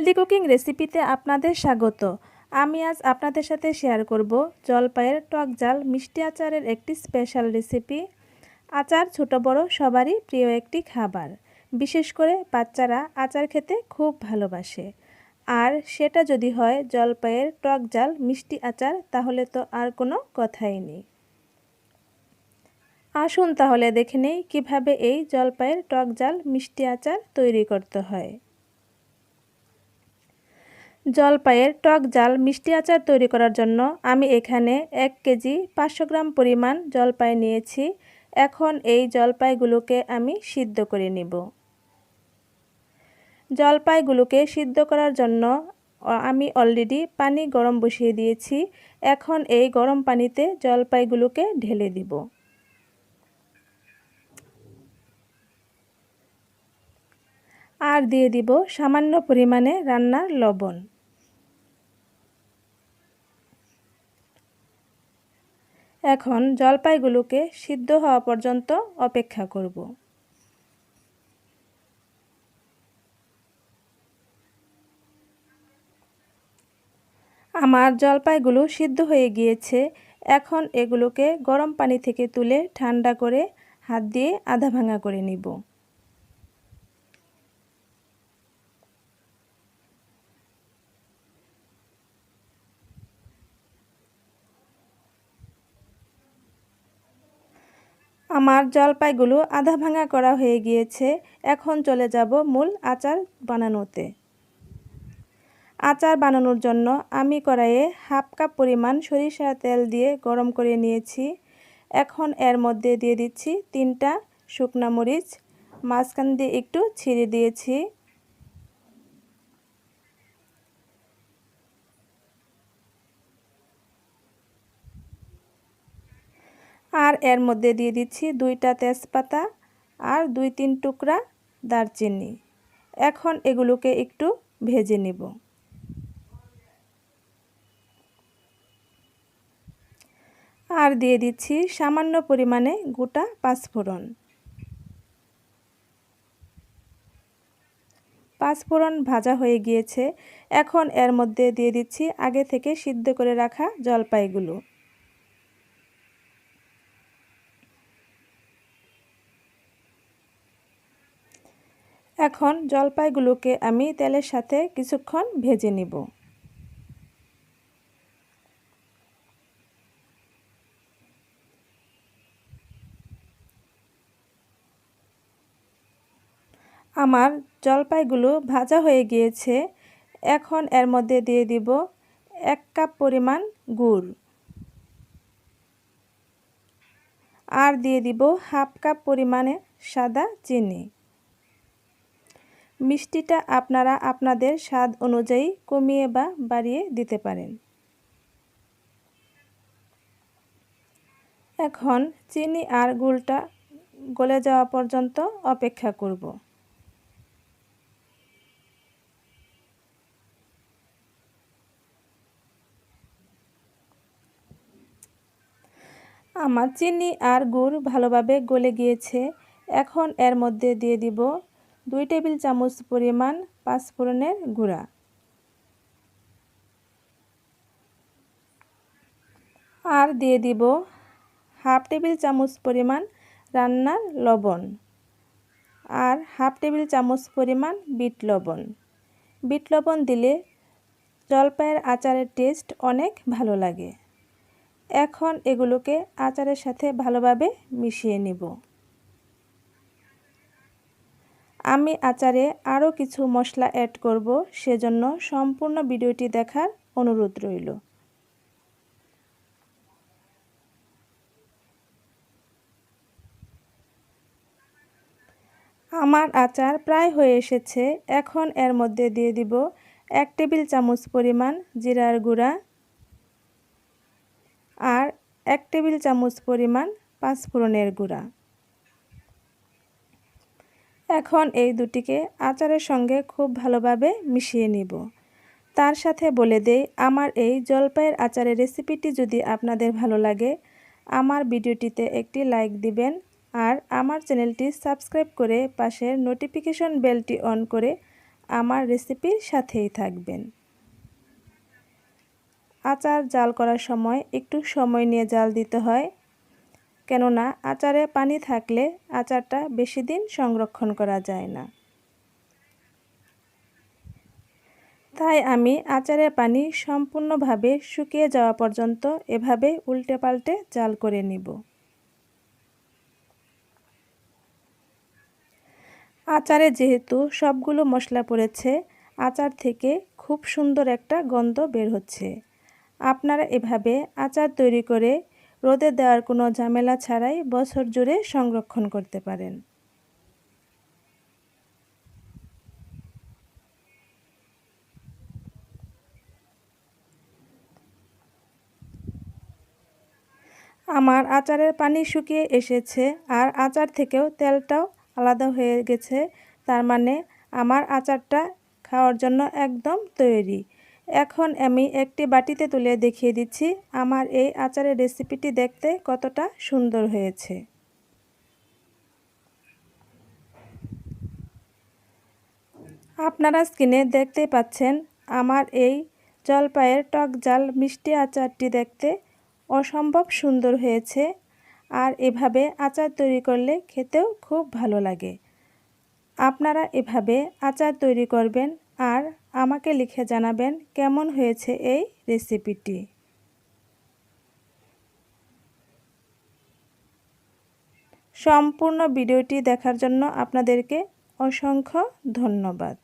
Healthy cooking রেসিপিতে আপনাদের স্বাগত। আমি আজ আপনাদের সাথে শেয়ার করব জলপাইয়ের টক জাল মিষ্টি আচারের একটি স্পেশাল রেসিপি। আচার ছোট বড় সবারই প্রিয় একটি খাবার। বিশেষ করে বাচ্চারা আচার খেতে খুব ভালোবাসে। আর সেটা যদি হয় জলপাইয়ের টক জাল মিষ্টি আচার, তাহলে তো আর কোনো কথাই নেই। আসুন তাহলে দেখে নেই কীভাবে এই জলপাইয়ের টক জাল মিষ্টি আচার তৈরি করতে হয়। জলপাইয়ের টক জাল মিষ্টি আচার তৈরি করার জন্য আমি এখানে 1 কেজি 500 গ্রাম পরিমাণ জলপাই নিয়েছি। এখন এই জলপাইগুলোকে আমি সিদ্ধ করে নিব। জলপাইগুলোকে সিদ্ধ করার জন্য আমি অলরেডি পানি গরম বসিয়ে দিয়েছি। এখন এই গরম পানিতে জলপাইগুলোকে ঢেলে দিব। আর দিয়ে দিব সামান্য পরিমাণে রান্নার লবণ। এখন জলপাইগুলোকে সিদ্ধ হওয়া পর্যন্ত অপেক্ষা করব। আমার জলপাইগুলো সিদ্ধ হয়ে গিয়েছে। এখন এগুলোকে গরম পানি থেকে তুলে ঠান্ডা করে হাত দিয়ে আধা ভাঙা করে নিব। আমার জলপাইগুলো আধা ভাঙা করা হয়ে গিয়েছে। এখন চলে যাব মূল আচার বানানোতে। আচার বানানোর জন্য আমি কড়াইয়ে হাফ কাপ পরিমাণ সরিষার তেল দিয়ে গরম করে নিয়েছি। এখন এর মধ্যে দিয়ে দিচ্ছি 3টা শুকনা মরিচ, মাঝখান দিয়ে একটু ছিঁড়ে দিয়েছি। আর এর মধ্যে দিয়ে দিচ্ছি 2টা তেজপাতা আর 2-3 টুকরা দারচিনি। এখন এগুলোকে একটু ভেজে নেব। আর দিয়ে দিচ্ছি সামান্য পরিমাণে গোটা পাঁচফোড়ন। পাঁচফোড়ন ভাজা হয়ে গিয়েছে। এখন এর মধ্যে দিয়ে দিচ্ছি আগে থেকে সিদ্ধ করে রাখা জলপাইগুলো। এখন জলপাইগুলোকে আমি তেলের সাথে কিছুক্ষণ ভেজে নিব। আমার জলপাইগুলো ভাজা হয়ে গিয়েছে। এখন এর মধ্যে দিয়ে দিব 1 কাপ পরিমাণ গুড়। আর দিয়ে দিব হাফ কাপ পরিমাণে সাদা চিনি। মিষ্টিটা আপনারা আপনাদের স্বাদ অনুযায়ী কমিয়ে বা বাড়িয়ে দিতে পারেন। এখন চিনি আর গুড়টা গলে যাওয়া পর্যন্ত অপেক্ষা করব। আমার চিনি আর গুড় ভালোভাবে গলে গিয়েছে। এখন এর মধ্যে দিয়ে দিব 2 টেবিল চামচ পরিমাণ পাঁচফোড়নের গুঁড়া। আর দিয়ে দিব হাফ টেবিল চামচ পরিমাণ রান্নার লবণ আর হাফ টেবিল চামচ পরিমাণ বিট লবণ। বিট লবণ দিলে জলপাইয়ের আচারের টেস্ট অনেক ভালো লাগে। এখন এগুলোকে আচারের সাথে ভালোভাবে মিশিয়ে নিব। আমি আচারে আরও কিছু মশলা অ্যাড করব, সেজন্য সম্পূর্ণ ভিডিওটি দেখার অনুরোধ রইল। আমার আচার প্রায় হয়ে এসেছে। এখন এর মধ্যে দিয়ে দিব 1 টেবিল চামচ পরিমাণ জিরার গুঁড়া আর 1 টেবিল চামচ পরিমাণ পাঁচফোড়নের গুঁড়া। এখন এই দুটিকে আচারের সঙ্গে খুব ভালোভাবে মিশিয়ে নিব। তার সাথে বলে দেই, আমার এই জলপাইয়ের আচারের রেসিপিটি যদি আপনাদের ভালো লাগে, আমার ভিডিওটিতে একটি লাইক দিবেন আর আমার চ্যানেলটি সাবস্ক্রাইব করে পাশের নোটিফিকেশন বেলটি অন করে আমার রেসিপির সাথেই থাকবেন। আচার জাল করার সময় একটু সময় নিয়ে জাল দিতে হয়, কেননা আচারে পানি থাকলে আচারটা বেশি দিন সংরক্ষণ করা যায় না। তাই আমি আচারের পানি সম্পূর্ণভাবে শুকিয়ে যাওয়া পর্যন্ত এভাবে উল্টে পাল্টে জাল করে নিব। আচারে যেহেতু সবগুলো মশলা পড়েছে, আচার থেকে খুব সুন্দর একটা গন্ধ বের হচ্ছে। আপনারা এভাবে আচার তৈরি করে রোদে দেওয়ার কোনো ঝামেলা ছাড়াই বছর জুড়ে সংরক্ষণ করতে পারেন। আমার আচারের পানি শুকিয়ে এসেছে আর আচার থেকেও তেলটাও আলাদা হয়ে গেছে। তার মানে আমার আচারটা খাওয়ার জন্য একদম তৈরি। এখন আমি একটি বাটিতে তুলে দেখিয়ে দিচ্ছি আমার এই আচারের রেসিপিটি দেখতে কতটা সুন্দর হয়েছে। আপনারা স্ক্রিনে দেখতেই পাচ্ছেন আমার এই জলপাইয়ের টক ঝাল মিষ্টি আচারটি দেখতে অসম্ভব সুন্দর হয়েছে। আর এভাবে আচার তৈরি করলে খেতেও খুব ভালো লাগে। আপনারা এভাবে আচার তৈরি করবেন আর আমাকে লিখে জানাবেন কেমন হয়েছে এই রেসিপিটি। সম্পূর্ণ ভিডিওটি দেখার জন্য আপনাদেরকে অসংখ্য ধন্যবাদ।